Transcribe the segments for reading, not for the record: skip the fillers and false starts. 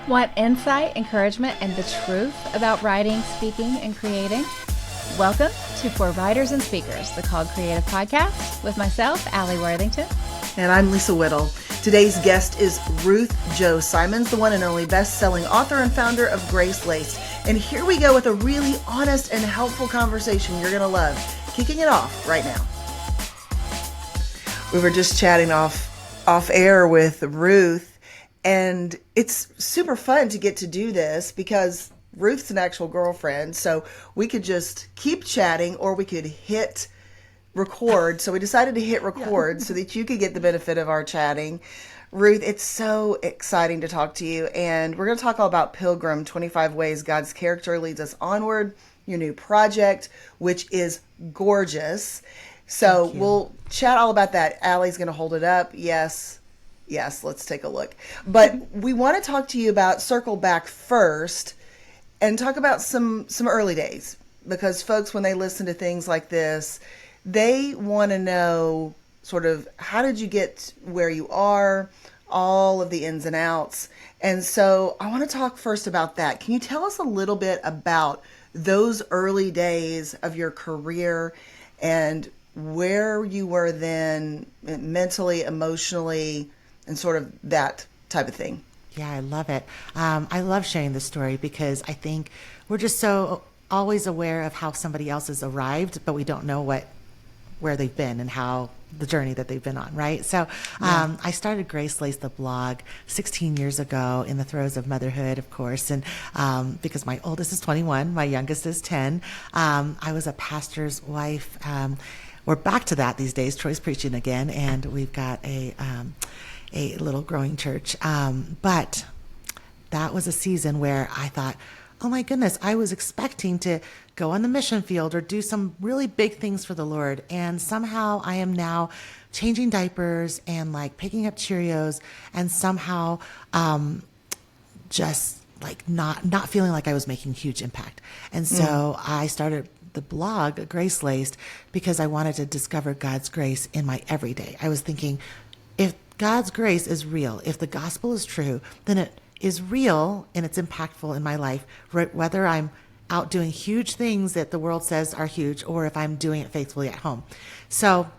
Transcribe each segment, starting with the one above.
Want insight, encouragement, and the truth about writing, speaking, and creating? Welcome to For Writers and Speakers, the Called Creative Podcast with myself, Alli Worthington. And I'm Lisa Whittle. Today's guest is Ruth Chou Simons, the one and only best-selling author and founder of Gracelaced. And here we go with a really honest and helpful conversation you're going to love. Kicking it off right now. We were just chatting off air with Ruth, and it's super fun to get to do this because Ruth's an actual girlfriend, so we could just keep chatting or we could hit record. So we decided to hit record so that you could get the benefit of our chatting. Ruth, it's so exciting to talk to you, and we're going to talk all about Pilgrim, 25 Ways God's Character Leads Us Onward, your new project, which is gorgeous. So we'll chat all about that. Allie's going to hold it up. Yes, let's take a look. But we want to talk to you about, circle back first, and talk about some early days. Because folks, when they listen to things like this, they want to know sort of, how did you get where you are, all of the ins and outs. And so I want to talk first about that. Can you tell us a little bit about those early days of your career and where you were then mentally, emotionally, and sort of that type of thing? Yeah, I love it. I love sharing this story because I think we're just so always aware of how somebody else has arrived, but we don't know where they've been and how the journey that they've been on, right? So I started Gracelaced, the blog, 16 years ago in the throes of motherhood, of course. And because my oldest is 21, my youngest is 10, I was a pastor's wife. We're back to that these days. Troy's preaching again, and we've got a little growing church. But that was a season where I thought, oh my goodness, I was expecting to go on the mission field or do some really big things for the Lord. And somehow I am now changing diapers and like picking up Cheerios and somehow just like not feeling like I was making huge impact. And so I started the blog, Gracelaced, because I wanted to discover God's grace in my everyday. I was thinking, if God's grace is real, if the gospel is true, then it is real and it's impactful in my life, whether I'm out doing huge things that the world says are huge or if I'm doing it faithfully at home. So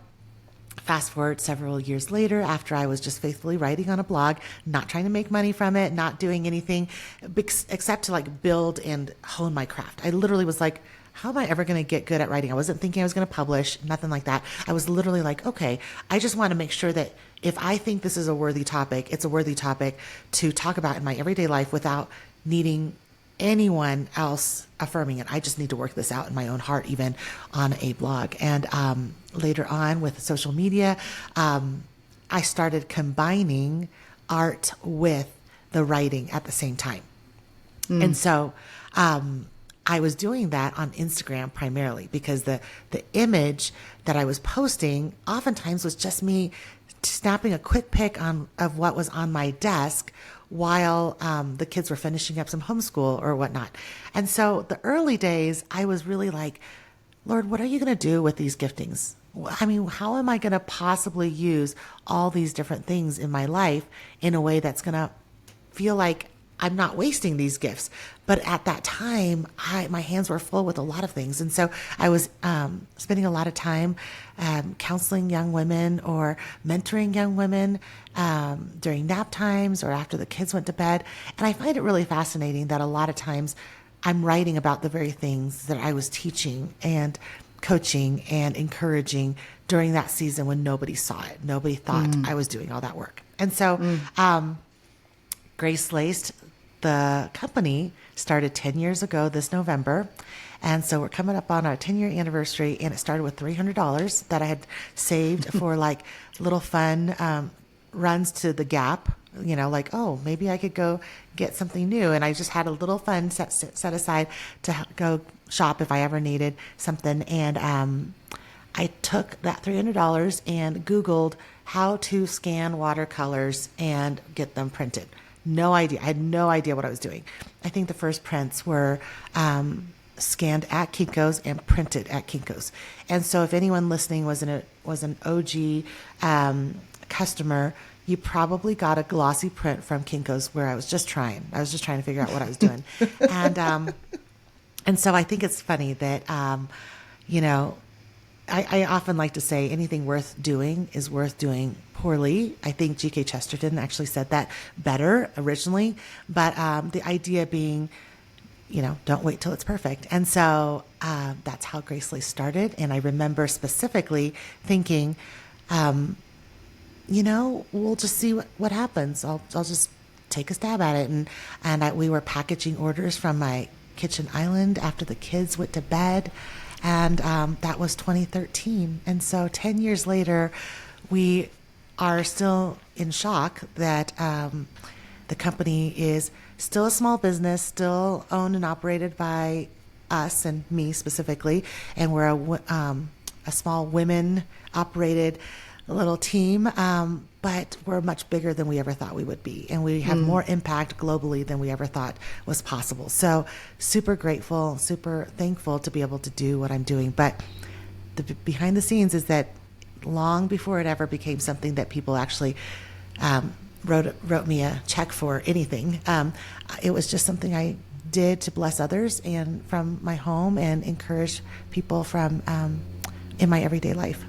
fast forward several years later, after I was just faithfully writing on a blog, not trying to make money from it, not doing anything except to like build and hone my craft. I literally was like, how am I ever going to get good at writing? I wasn't thinking I was going to publish, nothing like that. I was literally like, okay, I just want to make sure that if I think this is a worthy topic, it's a worthy topic to talk about in my everyday life without needing anyone else affirming it. I just need to work this out in my own heart, even on a blog. And later on with social media, I started combining art with the writing at the same time. And so I was doing that on Instagram primarily because the image that I was posting oftentimes was just me snapping a quick pic of what was on my desk while the kids were finishing up some homeschool or whatnot. And so the early days, I was really like, Lord, what are you going to do with these giftings? I mean, how am I going to possibly use all these different things in my life in a way that's going to feel like I'm not wasting these gifts? But at that time, my hands were full with a lot of things. And so I was spending a lot of time counseling young women or mentoring young women during nap times or after the kids went to bed. And I find it really fascinating that a lot of times I'm writing about the very things that I was teaching and coaching and encouraging during that season when nobody saw it. Nobody thought I was doing all that work. And so Gracelaced, the company, started 10 years ago this November. And so we're coming up on our 10-year anniversary, and it started with $300 that I had saved for like little fun runs to the Gap, you know, like, oh, maybe I could go get something new. And I just had a little fund set aside to go shop if I ever needed something. And I took that $300 and Googled how to scan watercolors and get them printed. No idea. I had no idea what I was doing. I think the first prints were scanned at Kinko's and printed at Kinko's. And so if anyone listening was an OG customer, you probably got a glossy print from Kinko's where I was just trying. I was just trying to figure out what I was doing. And so I think it's funny that, I often like to say anything worth doing is worth doing poorly. I think G.K. Chesterton actually said that better originally, but the idea being, don't wait till it's perfect. And so that's how Gracelaced started. And I remember specifically thinking, we'll just see what happens. I'll just take a stab at it. And we were packaging orders from my kitchen island after the kids went to bed. And that was 2013. And so 10 years later, we are still in shock that the company is still a small business, still owned and operated by us and me specifically. And we're a small women-operated little team, but we're much bigger than we ever thought we would be. And we have more impact globally than we ever thought was possible. So super grateful, super thankful to be able to do what I'm doing. But the behind the scenes is that long before it ever became something that people actually wrote me a check for anything, it was just something I did to bless others and from my home and encourage people from in my everyday life.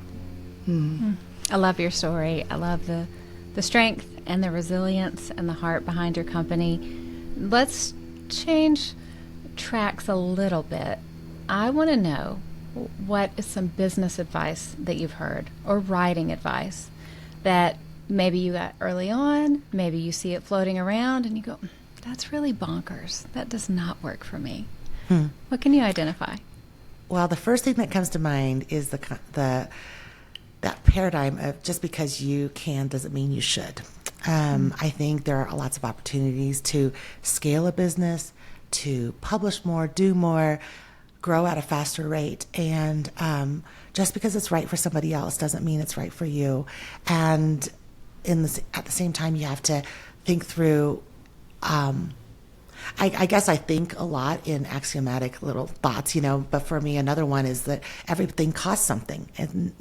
I love your story. I love the strength and the resilience and the heart behind your company. Let's change tracks a little bit. I want to know, what is some business advice that you've heard or writing advice that maybe you got early on, maybe you see it floating around and you go, that's really bonkers. That does not work for me. What can you identify? Well, the first thing that comes to mind is that paradigm of just because you can doesn't mean you should. I think there are lots of opportunities to scale a business, to publish more, do more, grow at a faster rate. And just because it's right for somebody else doesn't mean it's right for you. And at the same time, you have to think through, I guess I think a lot in axiomatic little thoughts, but for me, another one is that everything costs something and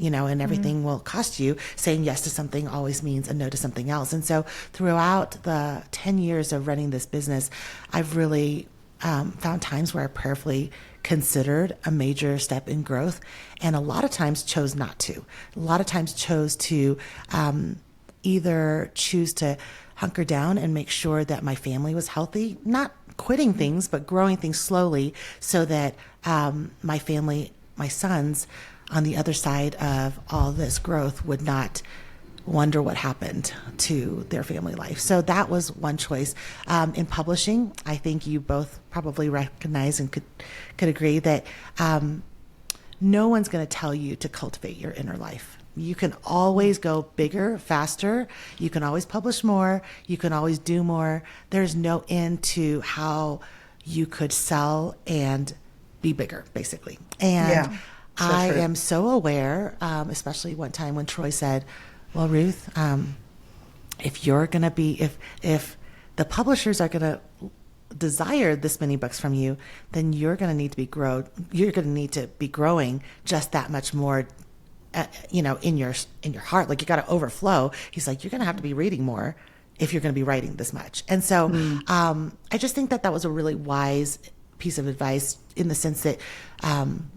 everything will cost you. Saying yes to something always means a no to something else. And so throughout the 10 years of running this business, I've really found times where I prayerfully considered a major step in growth and a lot of times chose not to. A lot of times chose to either choose to hunker down and make sure that my family was healthy, not quitting things, but growing things slowly so that my family, my sons, on the other side of all this growth would not wonder what happened to their family life. So that was one choice. In publishing, I think you both probably recognize and could agree that no one's going to tell you to cultivate your inner life. You can always go bigger, faster. You can always publish more. You can always do more. There's no end to how you could sell and be bigger, basically. And I am so aware, especially one time when Troy said, well, Ruth, if you're going to be, if the publishers are going to desire this many books from you, then you're going to need to be growing just that much more, in your heart. Like, you got to overflow. He's like, you're going to have to be reading more if you're going to be writing this much. And so I just think that was a really wise piece of advice in the sense that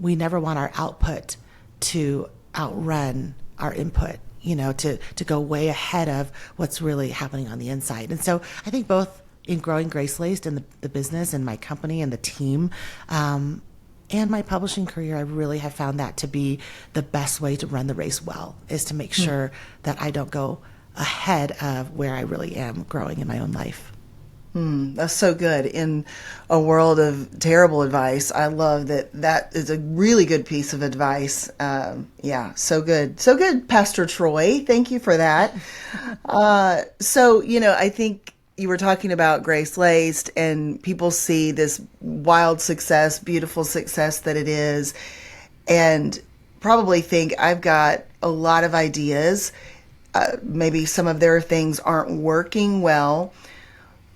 we never want our output to outrun our input, to go way ahead of what's really happening on the inside. And so I think both in growing Gracelaced and the business and my company and the team, and my publishing career, I really have found that to be the best way to run the race well, is to make sure that I don't go ahead of where I really am growing in my own life. That's so good. In a world of terrible advice, I love that is a really good piece of advice. So good. So good, Pastor Troy. Thank you for that. I think you were talking about Gracelaced, and people see this wild success, beautiful success that it is, and probably think I've got a lot of ideas. Maybe some of their things aren't working well.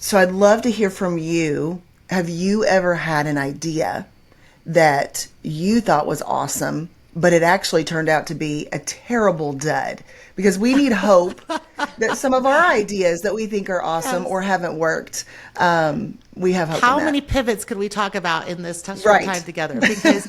So I'd love to hear from you. Have you ever had an idea that you thought was awesome, but it actually turned out to be a terrible dud, because we need hope that some of our ideas that we think are awesome or haven't worked, we have hope. How in that. many pivots could we talk about in this short Right. time together? Because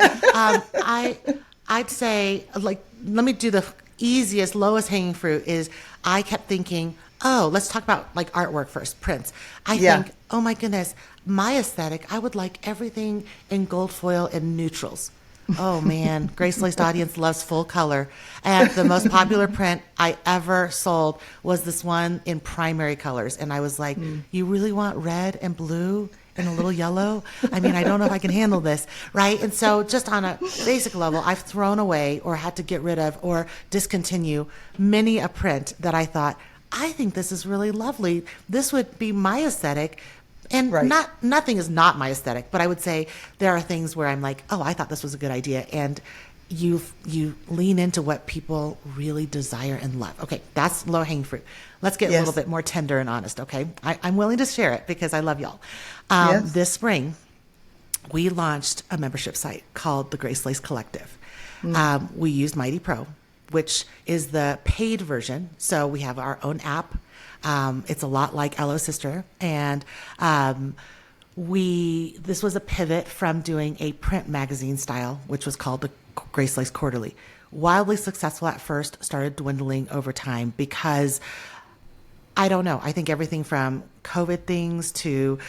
I'd say, like, let me do the easiest, lowest hanging fruit is I kept thinking, oh, let's talk about like artwork first, prints. I think, oh my goodness, my aesthetic, I would like everything in gold foil and neutrals. Oh man, Gracelaced audience loves full color. And the most popular print I ever sold was this one in primary colors. And I was like, you really want red and blue and a little yellow? I mean, I don't know if I can handle this, right? And so just on a basic level, I've thrown away or had to get rid of or discontinue many a print that I thought, I think this is really lovely. This would be my aesthetic. And nothing is not my aesthetic, but I would say there are things where I'm like, oh, I thought this was a good idea. And you lean into what people really desire and love. Okay, that's low hanging fruit. Let's get a little bit more tender and honest, okay? I'm willing to share it because I love y'all. This spring, we launched a membership site called the Gracelaced Collective. We used Mighty Pro, which is the paid version. So we have our own app. It's a lot like Hello Sister. And this was a pivot from doing a print magazine style, which was called the Gracelaced Quarterly. Wildly successful at first, started dwindling over time because, I don't know, I think everything from COVID things to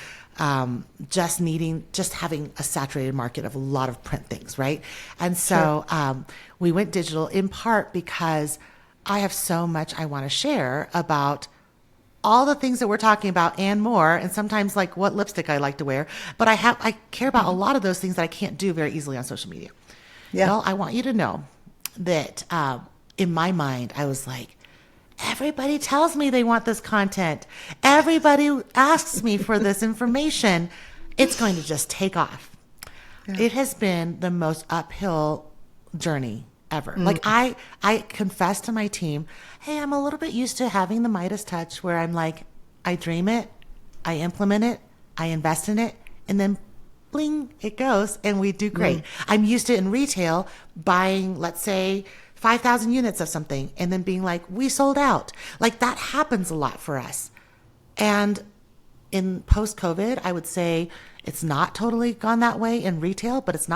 just having a saturated market of a lot of print things, right? And so we went digital in part because I have so much I want to share about all the things that we're talking about and more, and sometimes like what lipstick I like to wear, but I care about a lot of those things that I can't do very easily on social media. Well, I want you to know that in my mind, I was like, everybody tells me they want this content. Everybody asks me for this information. It's going to just take off. It has been the most uphill journey ever. Like I confess to my team, hey, I'm a little bit used to having the Midas touch where I'm like, I dream it, I implement it, I invest in it, and then bling, it goes, and we do great. I'm used to in retail buying, let's say, 5,000 units of something and then being like, we sold out. Like that happens a lot for us. And in post-COVID, I would say it's not totally gone that way in retail, but it's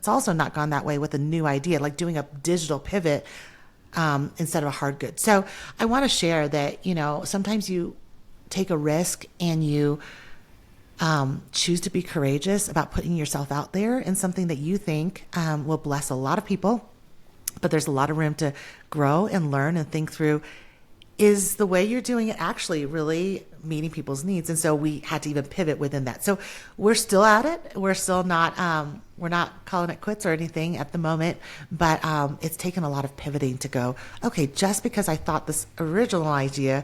also not gone that way with a new idea, like doing a digital pivot instead of a hard good. So I want to share that, sometimes you take a risk and you choose to be courageous about putting yourself out there in something that you think will bless a lot of people. But there's a lot of room to grow and learn and think through, is the way you're doing it actually really meeting people's needs? And so we had to even pivot within that. So we're still at it. We're still not, we're not calling it quits or anything at the moment, but it's taken a lot of pivoting to go, okay, just because I thought this original idea,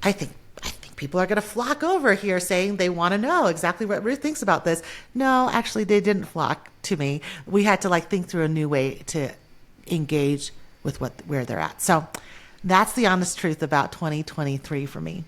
I think people are going to flock over here saying they want to know exactly what Ruth thinks about this. No, actually they didn't flock to me. We had to think through a new way to engage with where they're at. So that's the honest truth about 2023 for me.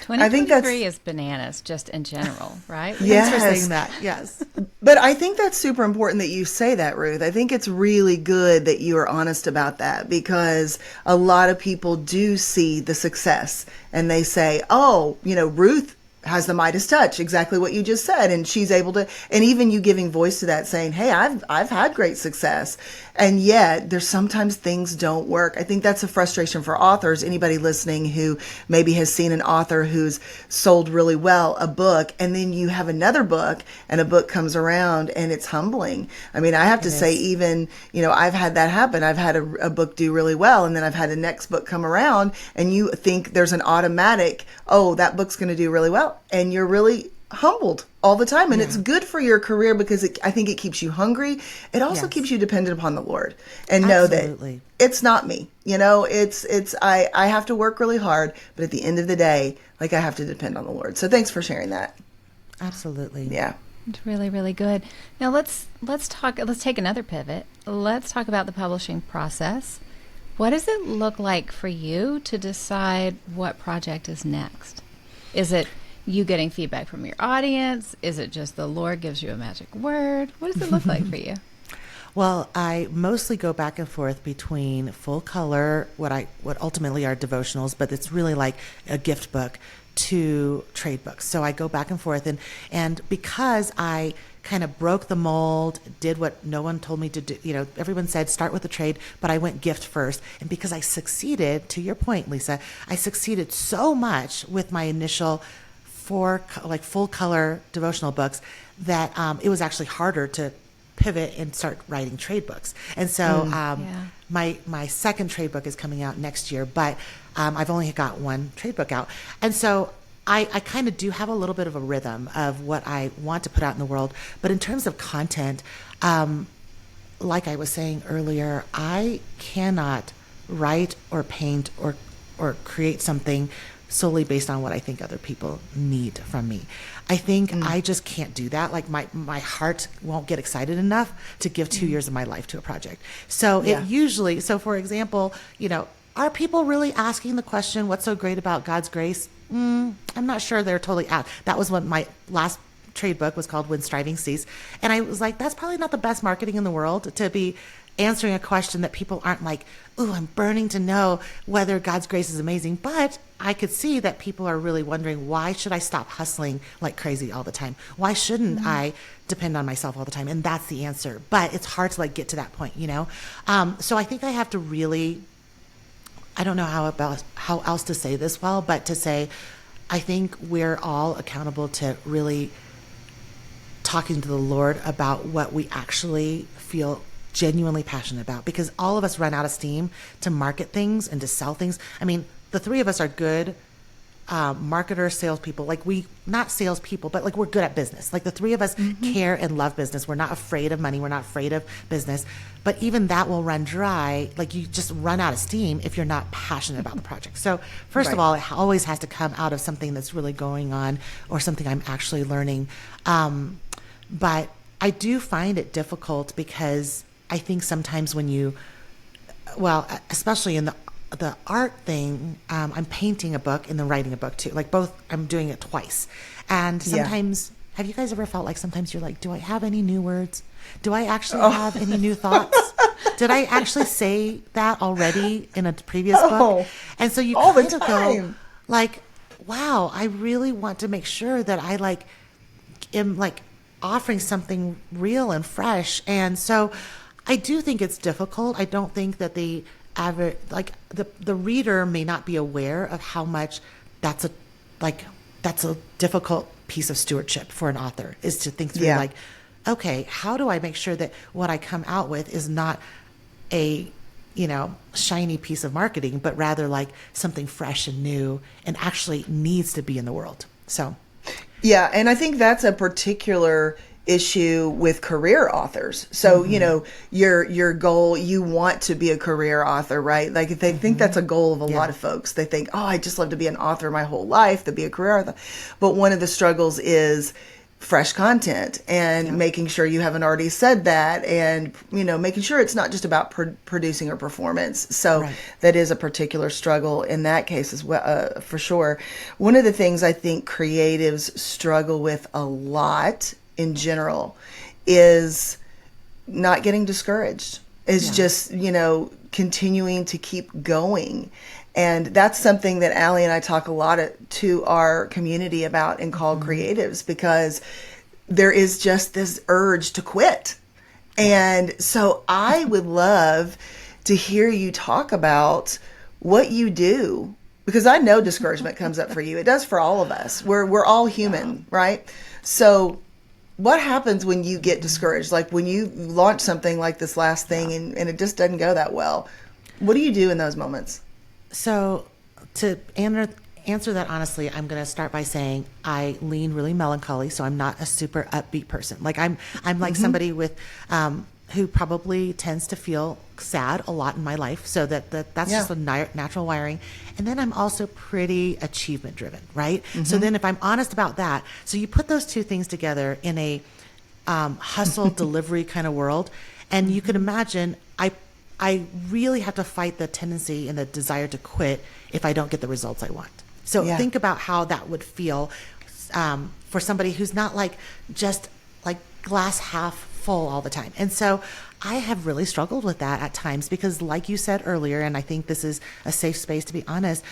2023 is bananas just in general, right? Yes. Thanks for saying that. Yes. But I think that's super important that you say that, Ruth. I think it's really good that you are honest about that, because a lot of people do see the success and they say, oh, Ruth has the Midas touch, exactly what you just said. And she's able to, and even you giving voice to that, saying, hey, I've had great success. And yet there's sometimes things don't work. I think that's a frustration for authors. Anybody listening who maybe has seen an author who's sold really well a book, and then you have another book and a book comes around, and it's humbling. I mean, I have to say, even, I've had that happen. I've had a book do really well, and then I've had a next book come around, and you think there's an automatic, oh, that book's going to do really well. And you're really humbled all the time. And it's good for your career because I think it keeps you hungry. It also keeps you dependent upon the Lord, and know that it's not me. I have to work really hard, but at the end of the day, I have to depend on the Lord. So thanks for sharing that. Absolutely. Yeah. It's really, really good. Now let's take another pivot. Let's talk about the publishing process. What does it look like for you to decide what project is next? Is it you getting feedback from your audience? Is it just the Lord gives you a magic word? What does it look like for you? Well, I mostly go back and forth between full color, what ultimately are devotionals, but it's really like a gift book, to trade books. So I go back and forth, and because I kind of broke the mold, did what no one told me to do. Everyone said start with the trade, but I went gift first. And because I succeeded, to your point, Lisa, I succeeded so much with my initial full color devotional books that it was actually harder to pivot and start writing trade books. And so my second trade book is coming out next year, but I've only got one trade book out. And so I kind of do have a little bit of a rhythm of what I want to put out in the world. But in terms of content, like I was saying earlier, I cannot write or paint or create something solely based on what I think other people need from me. I think I just can't do that. Like my heart won't get excited enough to give 2 years of my life to a project. So so for example, are people really asking the question, what's so great about God's grace? I'm not sure they're totally out. That was what my last trade book was called, When Striving Cease. And I was like, that's probably not the best marketing in the world, to be answering a question that people aren't like, ooh, I'm burning to know whether God's grace is amazing. But I could see that people are really wondering, why should I stop hustling like crazy all the time? Why shouldn't I depend on myself all the time? And that's the answer. But it's hard to get to that point, So I think I have to really, I don't know how else to say this well, but to say, I think we're all accountable to really talking to the Lord about what we actually feel genuinely passionate about, because all of us run out of steam to market things and to sell things. I mean, the three of us are good marketers, salespeople. Not salespeople, but we're good at business. The three of us care and love business. We're not afraid of money. We're not afraid of business. But even that will run dry. You just run out of steam if you're not passionate about the project. So first of all, it always has to come out of something that's really going on or something I'm actually learning. But I do find it difficult because I think sometimes when especially in the art thing, I'm painting a book and then writing a book too. Both, I'm doing it twice. And sometimes, have you guys ever felt like sometimes you're like, do I have any new words? Do I actually have any new thoughts? Did I actually say that already in a previous book? And so you all kind the of time. go wow, I really want to make sure that I am offering something real and fresh. And so I do think it's difficult. I don't think that the average, the reader may not be aware of how much that's a difficult piece of stewardship for an author, is to think through okay, how do I make sure that what I come out with is not a shiny piece of marketing, but rather something fresh and new and actually needs to be in the world. So yeah, and I think that's a particular issue with career authors. So, your goal, you want to be a career author, right? They think that's a goal of a lot of folks. They think, oh, I just love to be an author my whole life, to be a career author. But one of the struggles is fresh content and making sure you haven't already said that, and making sure it's not just about producing or performance. So that is a particular struggle in that case as well, for sure. One of the things I think creatives struggle with a lot in general is not getting discouraged, is just continuing to keep going. And that's something that Alli and I talk a lot to our community about in Called Creatives, because there is just this urge to quit. And so I would love to hear you talk about what you do, because I know discouragement comes up for you. It does for all of us. We're all human, right? So what happens when you get discouraged? When you launch something like this last thing and it just doesn't go that well, what do you do in those moments? So to answer that honestly, I'm going to start by saying I lean really melancholy, so I'm not a super upbeat person. I'm like somebody with who probably tends to feel sad a lot in my life, so that's just a natural wiring. And then I'm also pretty achievement driven, right? So then if I'm honest about that, so you put those two things together in a hustle delivery kind of world, and you can imagine I really have to fight the tendency and the desire to quit if I don't get the results I want. So think about how that would feel for somebody who's not just glass half full all the time. And so I have really struggled with that at times because, like you said earlier, and I think this is a safe space to be honest,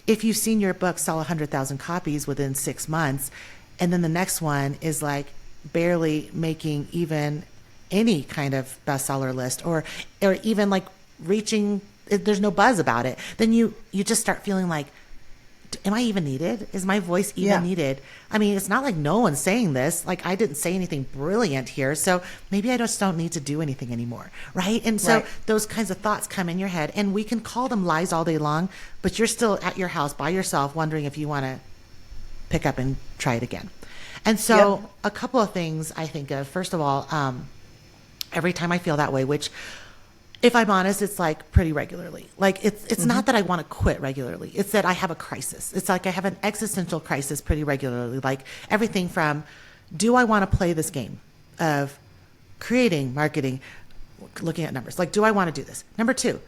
if you've seen your book sell 100,000 copies within 6 months, and then the next one is like barely making even any kind of bestseller list, or even like reaching, there's no buzz about it, then you just start feeling like, am I even needed? Is my voice even needed? I mean, it's not like no one's saying this. Like, I didn't say anything brilliant here, so maybe I just don't need to do anything anymore, right? And so those kinds of thoughts come in your head, and we can call them lies all day long, but you're still at your house by yourself wondering if you want to pick up and try it again. And so a couple of things I think of. First of all, every time I feel that way, which, if I'm honest, it's like pretty regularly. Like, it's not that I want to quit regularly. It's that I have a crisis. It's like I have an existential crisis pretty regularly. Like, everything from, do I want to play this game of creating, marketing, looking at numbers? Like, do I want to do this? Number two,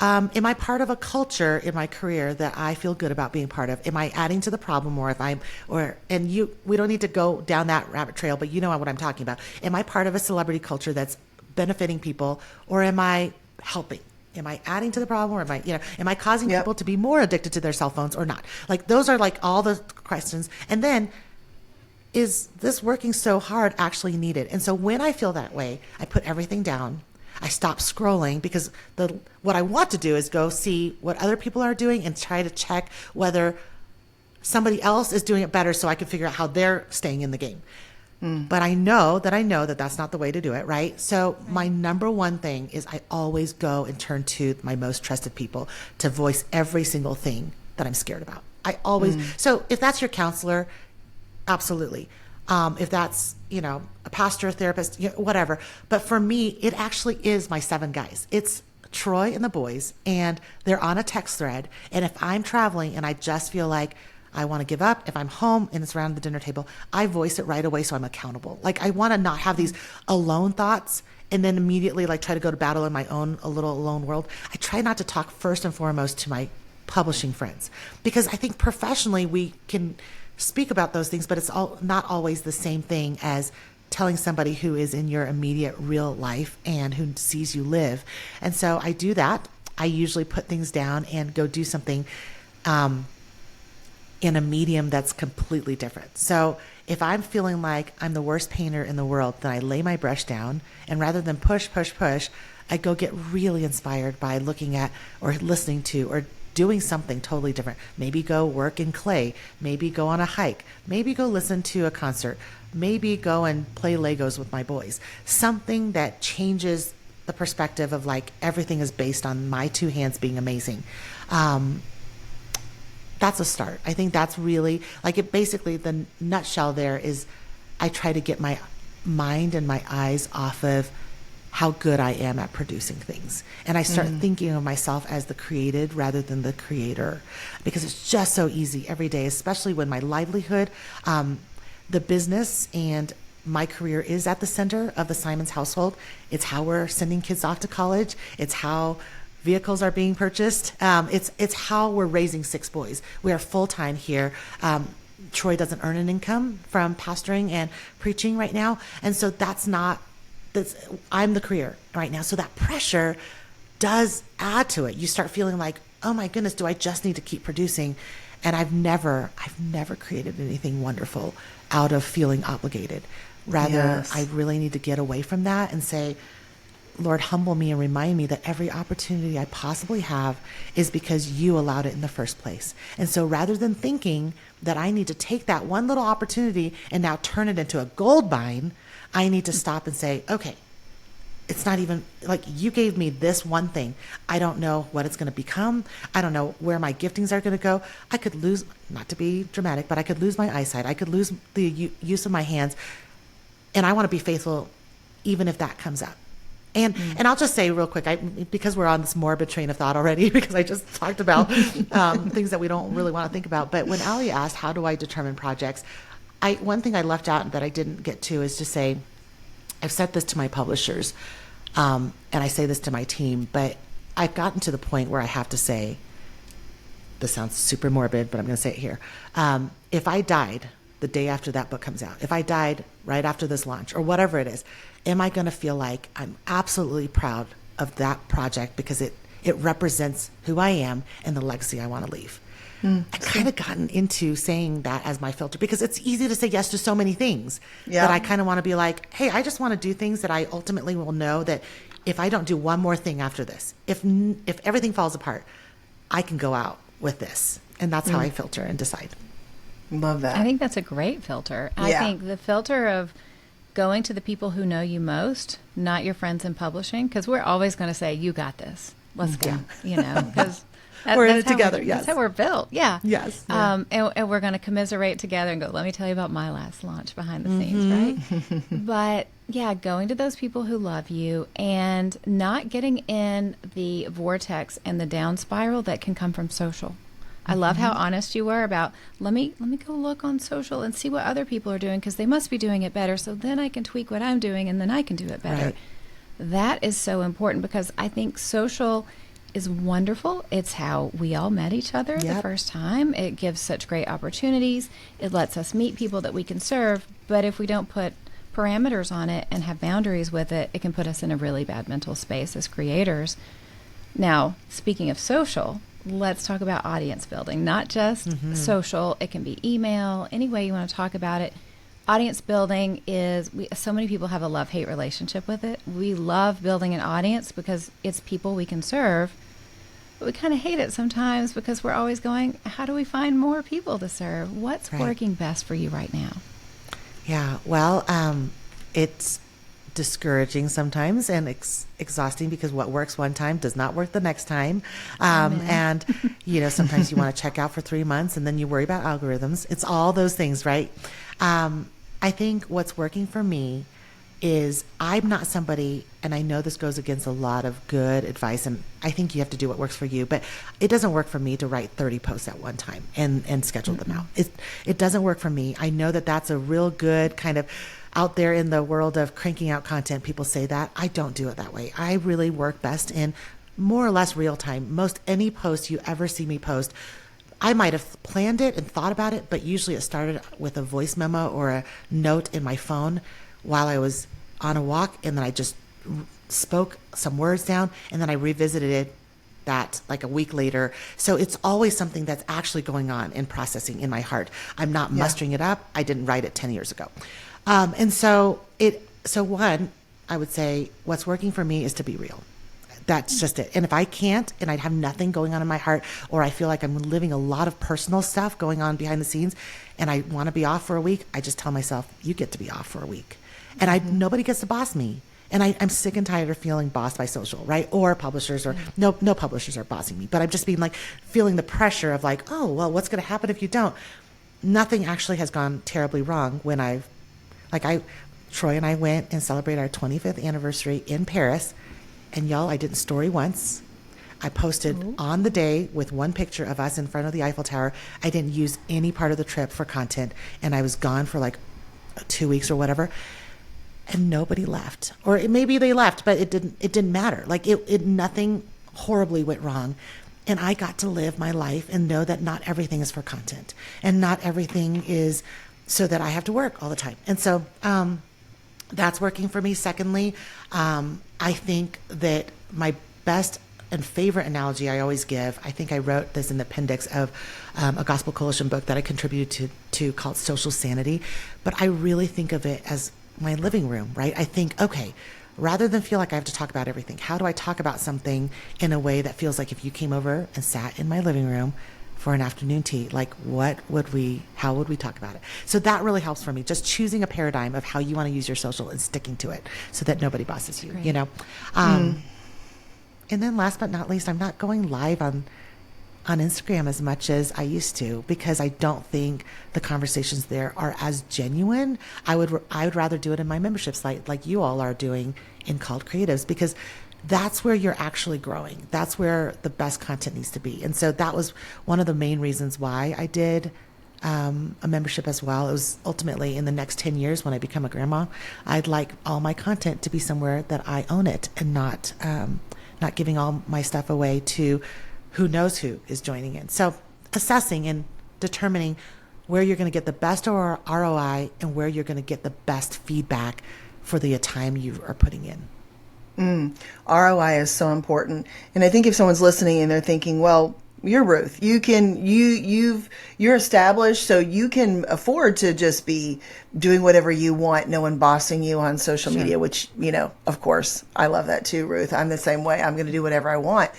am I part of a culture in my career that I feel good about being part of? Am I adding to the problem, or we don't need to go down that rabbit trail, but you know what I'm talking about. Am I part of a celebrity culture that's benefiting people, or am I helping? Am I adding to the problem, or am I causing people to be more addicted to their cell phones or not? Like, those are like all the questions. And then, is this working so hard actually needed? And so when I feel that way, I put everything down. I stop scrolling, because what I want to do is go see what other people are doing and try to check whether somebody else is doing it better, so I can figure out how they're staying in the game. But I know that that's not the way to do it, right? So my number one thing is I always go and turn to my most trusted people to voice every single thing that I'm scared about. I always, so if that's your counselor, absolutely. If that's, a pastor, a therapist, whatever. But for me, it actually is my 7 guys. It's Troy and the boys, and they're on a text thread. And if I'm traveling and I just feel like I want to give up, if I'm home and it's around the dinner table, I voice it right away so I'm accountable. Like, I want to not have these alone thoughts and then immediately like try to go to battle in my own a little alone world. I try not to talk first and foremost to my publishing friends, because I think professionally we can speak about those things, but it's not always the same thing as telling somebody who is in your immediate real life and who sees you live. And so I do that. I usually put things down and go do something in a medium that's completely different. So if I'm feeling like I'm the worst painter in the world, then I lay my brush down, and rather than push, I go get really inspired by looking at or listening to or doing something totally different. Maybe go work in clay, maybe go on a hike, maybe go listen to a concert, maybe go and play Legos with my boys. Something that changes the perspective of like everything is based on my 2 hands being amazing. That's a start. I think that's really like it. Basically, the nutshell there is I try to get my mind and my eyes off of how good I am at producing things. And I start thinking of myself as the created rather than the creator, because it's just so easy every day, especially when my livelihood, the business and my career is at the center of the Simons household. It's how we're sending kids off to college. It's how vehicles are being purchased. It's how we're raising 6 boys. We are full-time here. Troy doesn't earn an income from pastoring and preaching right now. And so I'm the career right now. So that pressure does add to it. You start feeling like, oh my goodness, do I just need to keep producing? And I've never created anything wonderful out of feeling obligated. Rather, I really need to get away from that and say, Lord, humble me and remind me that every opportunity I possibly have is because you allowed it in the first place. And so rather than thinking that I need to take that one little opportunity and now turn it into a gold mine, I need to stop and say, okay, it's not even like you gave me this one thing. I don't know what it's going to become. I don't know where my giftings are going to go. I could lose, not to be dramatic, but I could lose my eyesight. I could lose the use of my hands. And I want to be faithful even if that comes up. And I'll just say real quick, because we're on this morbid train of thought already, because I just talked about things that we don't really want to think about. But when Alli asked, how do I determine projects? One thing I left out that I didn't get to is to say, I've said this to my publishers, and I say this to my team, but I've gotten to the point where I have to say, this sounds super morbid, but I'm going to say it here. If I died the day after that book comes out, if I died right after this launch or whatever it is, am I going to feel like I'm absolutely proud of that project because it represents who I am and the legacy I want to leave? I've kind of gotten into saying that as my filter because it's easy to say yes to so many things that I kind of want to be like, hey, I just want to do things that I ultimately will know that if I don't do one more thing after this, if everything falls apart, I can go out with this. And that's how I filter and decide. Love that. I think that's a great filter. Yeah. I think the filter of going to the people who know you most, not your friends in publishing, because we're always going to say, you got this. Let's go. You know, because We're in it together, yes. That's how we're built. Yeah. Yes. Yeah. And we're going to commiserate together and go, let me tell you about my last launch behind the scenes, right? But yeah, going to those people who love you and not getting in the vortex and the down spiral that can come from social. I love how honest you were about, let me go look on social and see what other people are doing because they must be doing it better. So then I can tweak what I'm doing and then I can do it better. Right. That is so important because I think social is wonderful. It's how we all met each other the first time. It gives such great opportunities. It lets us meet people that we can serve. But if we don't put parameters on it and have boundaries with it, it can put us in a really bad mental space as creators. Now, speaking of social, let's talk about audience building, not just social. It can be email, any way you want to talk about it. Audience building is, so many people have a love-hate relationship with it. We love building an audience because it's people we can serve, but we kind of hate it sometimes because we're always going, how do we find more people to serve? What's working best for you right now? Yeah, well, it's discouraging sometimes and exhausting because what works one time does not work the next time. And, you know, sometimes you want to check out for 3 months and then you worry about algorithms. It's all those things, right? I think what's working for me is I'm not somebody, and I know this goes against a lot of good advice, and I think you have to do what works for you, but it doesn't work for me to write 30 posts at one time and schedule them out. It doesn't work for me. I know that that's a real good kind of out there in the world of cranking out content. People say that. I don't do it that way. I really work best in more or less real time. Most any post you ever see me post, I might have planned it and thought about it, but usually it started with a voice memo or a note in my phone while I was on a walk, and then I just spoke some words down, and then I revisited that like a week later. So it's always something that's actually going on and processing in my heart. I'm not mustering it up. I didn't write it 10 years ago. And so one, I would say what's working for me is to be real. That's just it. And if I can't, and I have nothing going on in my heart, or I feel like I'm living a lot of personal stuff going on behind the scenes, and I want to be off for a week, I just tell myself, you get to be off for a week. And nobody gets to boss me. And I'm sick and tired of feeling bossed by social, right? Or publishers, or no publishers are bossing me. But I'm just being like, feeling the pressure of like, oh, well, what's going to happen if you don't? Nothing actually has gone terribly wrong when Troy and I went and celebrated our 25th anniversary in Paris. And y'all, I didn't story once. I posted on the day with one picture of us in front of the Eiffel Tower. I didn't use any part of the trip for content. And I was gone for like 2 weeks or whatever. And nobody left. Or maybe they left, but it didn't matter. Like nothing horribly went wrong. And I got to live my life and know that not everything is for content. And not everything is so that I have to work all the time. And so, that's working for me. Secondly, I think that my best and favorite analogy I always give, I think I wrote this in the appendix of a Gospel Coalition book that I contributed to called Social Sanity, but I really think of it as my living room, right? I think, okay, rather than feel like I have to talk about everything, how do I talk about something in a way that feels like if you came over and sat in my living room for an afternoon tea, like how would we talk about it? So that really helps for me, just choosing a paradigm of how you want to use your social and sticking to it so that nobody bosses you, you know? And then last but not least, I'm not going live on Instagram as much as I used to because I don't think the conversations there are as genuine. I would rather do it in my membership site like you all are doing in Called Creatives, because that's where you're actually growing. That's where the best content needs to be. And so that was one of the main reasons why I did a membership as well. It was ultimately in the next 10 years when I become a grandma, I'd like all my content to be somewhere that I own it and not giving all my stuff away to who knows who is joining in. So assessing and determining where you're going to get the best ROI and where you're going to get the best feedback for the time you are putting in. ROI is so important. And I think if someone's listening and they're thinking, well, you're Ruth, you're established, so you can afford to just be doing whatever you want, no one bossing you on social media, which, of course, I love that too, Ruth. I'm the same way. I'm going to do whatever I want.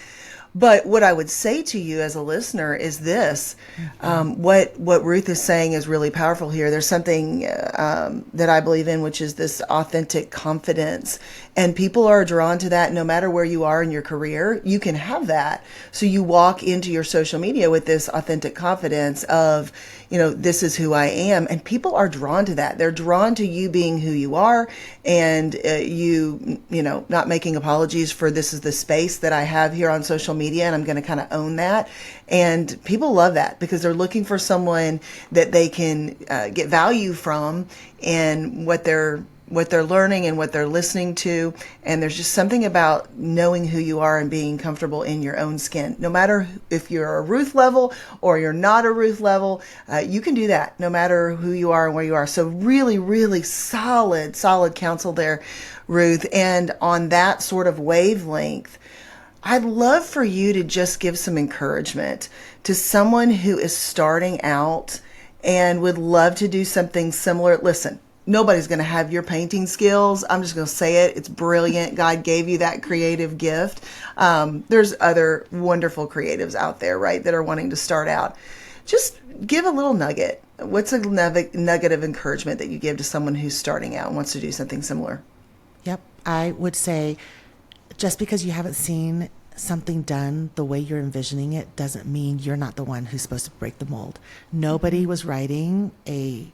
But what I would say to you as a listener is this: what Ruth is saying is really powerful here. There's something that I believe in, which is this authentic confidence, and people are drawn to that. No matter where you are in your career, you can have that. So you walk into your social media with this authentic confidence of, this is who I am, and people are drawn to that. They're drawn to you being who you are, and you not making apologies for this is the space that I have here on social media, and I'm going to kind of own that. And people love that because they're looking for someone that they can get value from, and what they're learning and what they're listening to. And there's just something about knowing who you are and being comfortable in your own skin. No matter if you're a Ruth level or you're not a Ruth level, you can do that no matter who you are and where you are. So really, really solid counsel there, Ruth. And on that sort of wavelength, I'd love for you to just give some encouragement to someone who is starting out and would love to do something similar. Listen, nobody's going to have your painting skills. I'm just going to say it. It's brilliant. God gave you that creative gift. There's other wonderful creatives out there, right, that are wanting to start out. Just give a little nugget. What's a nugget of encouragement that you give to someone who's starting out and wants to do something similar? Yep. I would say just because you haven't seen something done the way you're envisioning it doesn't mean you're not the one who's supposed to break the mold. Nobody was writing a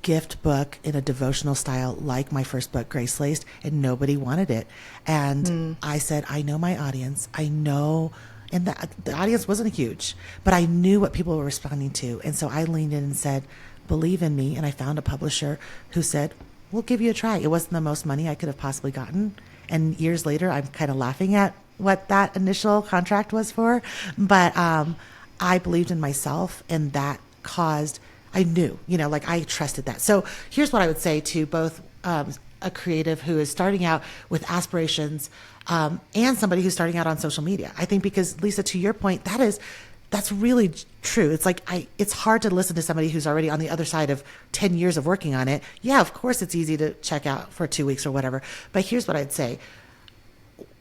gift book in a devotional style like my first book, Gracelaced, and nobody wanted it. And I said, I know my audience. I know, and the audience wasn't huge, but I knew what people were responding to. And so I leaned in and said, believe in me. And I found a publisher who said, we'll give you a try. It wasn't the most money I could have possibly gotten. And years later, I'm kind of laughing at what that initial contract was for. But I believed in myself, and that caused, I knew, I trusted that. So here's what I would say to both a creative who is starting out with aspirations and somebody who's starting out on social media. I think because, Lisa, to your point, that's really true. It's like it's hard to listen to somebody who's already on the other side of 10 years of working on it. Yeah, of course it's easy to check out for 2 weeks or whatever. But here's what I'd say.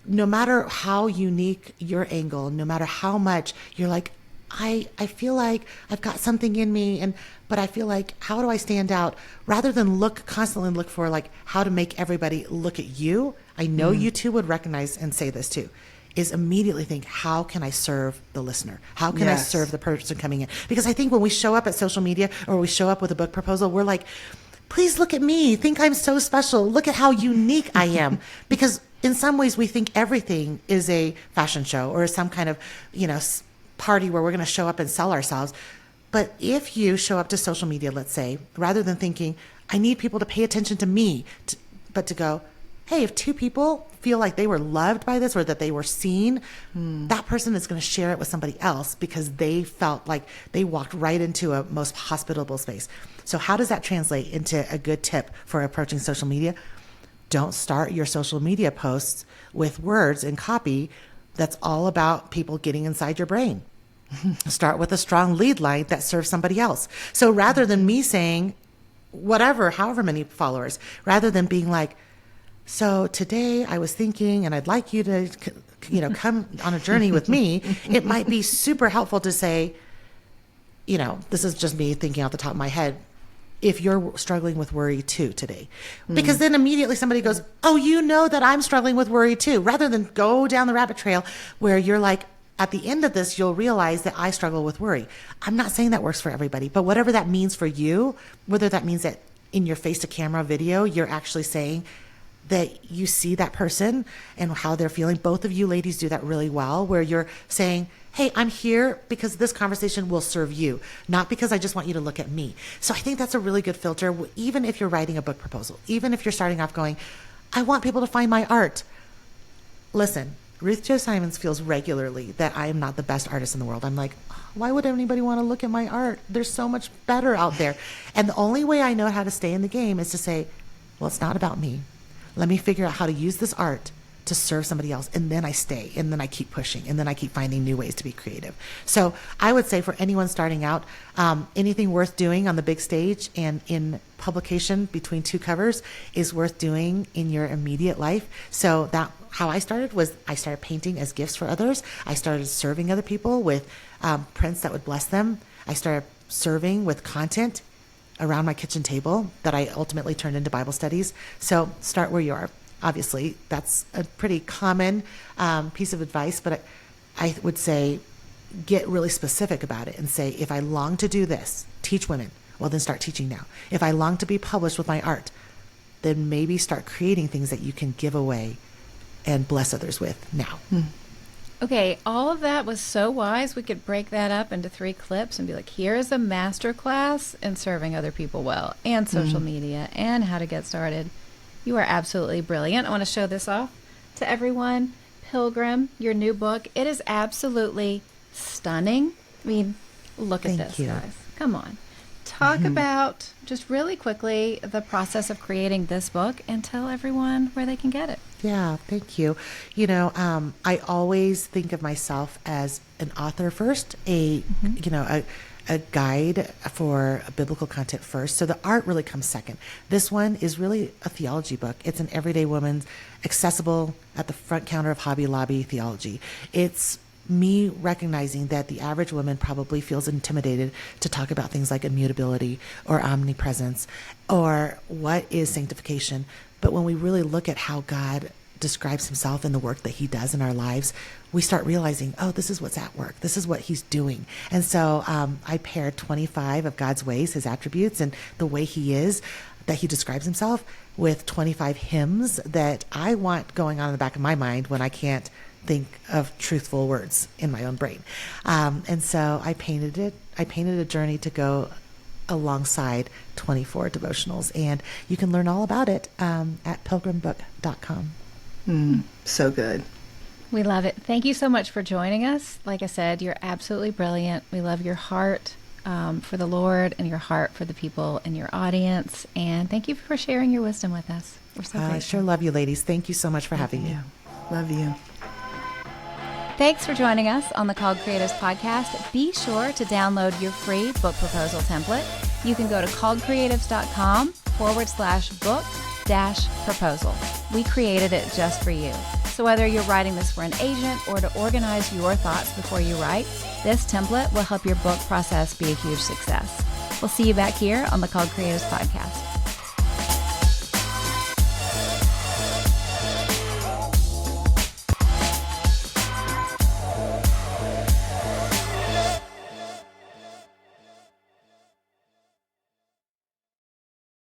No matter how unique your angle, no matter how much you're like, I feel like I've got something in me, but I feel like, how do I stand out? Rather than constantly look for like how to make everybody look at you. I know you too would recognize and say this too, is immediately think, how can I serve the listener? How can I serve the person coming in? Because I think when we show up at social media or we show up with a book proposal, we're like, please look at me. Think I'm so special. Look at how unique I am. Because in some ways we think everything is a fashion show or some kind of, party where we're going to show up and sell ourselves. But if you show up to social media, let's say, rather than thinking, I need people to pay attention to me, but to go, hey, if 2 people feel like they were loved by this or that they were seen, that person is going to share it with somebody else because they felt like they walked right into a most hospitable space. So how does that translate into a good tip for approaching social media? Don't start your social media posts with words and copy that's all about people getting inside your brain. Start with a strong lead line that serves somebody else. So rather than me saying however many followers, rather than being like, so today I was thinking, and I'd like you to, come on a journey with me, it might be super helpful to say, this is just me thinking off the top of my head, if you're struggling with worry too today. Because then immediately somebody goes, oh, that I'm struggling with worry too, rather than go down the rabbit trail where you're like, at the end of this, you'll realize that I struggle with worry. I'm not saying that works for everybody, but whatever that means for you, whether that means that in your face-to-camera video, you're actually saying that you see that person and how they're feeling. Both of you ladies do that really well, where you're saying, hey, I'm here because this conversation will serve you, not because I just want you to look at me. So I think that's a really good filter, even if you're writing a book proposal, even if you're starting off going, I want people to find my art. Listen, Ruth Chou Simons feels regularly that I am not the best artist in the world. I'm like, why would anybody want to look at my art? There's so much better out there. And the only way I know how to stay in the game is to say, well, it's not about me. Let me figure out how to use this art to serve somebody else. And then I stay, and then I keep pushing, and then I keep finding new ways to be creative. So I would say for anyone starting out, anything worth doing on the big stage and in publication between two covers is worth doing in your immediate life. So that how I started was I started painting as gifts for others. I started serving other people with prints that would bless them. I started serving with content around my kitchen table that I ultimately turned into Bible studies. So start where you are. Obviously, that's a pretty common piece of advice, but I would say get really specific about it and say, if I long to do this, teach women, well, then start teaching now. If I long to be published with my art, then maybe start creating things that you can give away and bless others with now. Okay, all of that was so wise. We could break that up into 3 clips and be like, here is a master class in serving other people well, and social media, and how to get started. You are absolutely brilliant. I want to show this off to everyone. Pilgrim, your new book. It is absolutely stunning. I mean, look at this, guys. Come on. Talk about, just really quickly, the process of creating this book and tell everyone where they can get it. Yeah, thank you. You know, I always think of myself as an author first, a guide for biblical content first. So the art really comes second. This one is really a theology book. It's an everyday woman's accessible at the front counter of Hobby Lobby theology. It's me recognizing that the average woman probably feels intimidated to talk about things like immutability or omnipresence or what is sanctification. But when we really look at how God describes himself in the work that he does in our lives, we start realizing, oh, this is what's at work. This is what he's doing. And so I paired 25 of God's ways, his attributes, and the way he is, that he describes himself, with 25 hymns that I want going on in the back of my mind when I can't think of truthful words in my own brain. And so I painted it. I painted a journey to go alongside 24 devotionals. And you can learn all about it at pilgrimbook.com. So good. We love it. Thank you so much for joining us. Like I said, you're absolutely brilliant. We love your heart for the Lord and your heart for the people in your audience. And thank you for sharing your wisdom with us. We're so grateful. I sure love you, ladies. Thank you so much for having me. Love you. Thanks for joining us on the Called Creatives podcast. Be sure to download your free book proposal template. You can go to calledcreatives.com/book-proposal. We created it just for you. So whether you're writing this for an agent or to organize your thoughts before you write, this template will help your book process be a huge success. We'll see you back here on the Called Creatives podcast.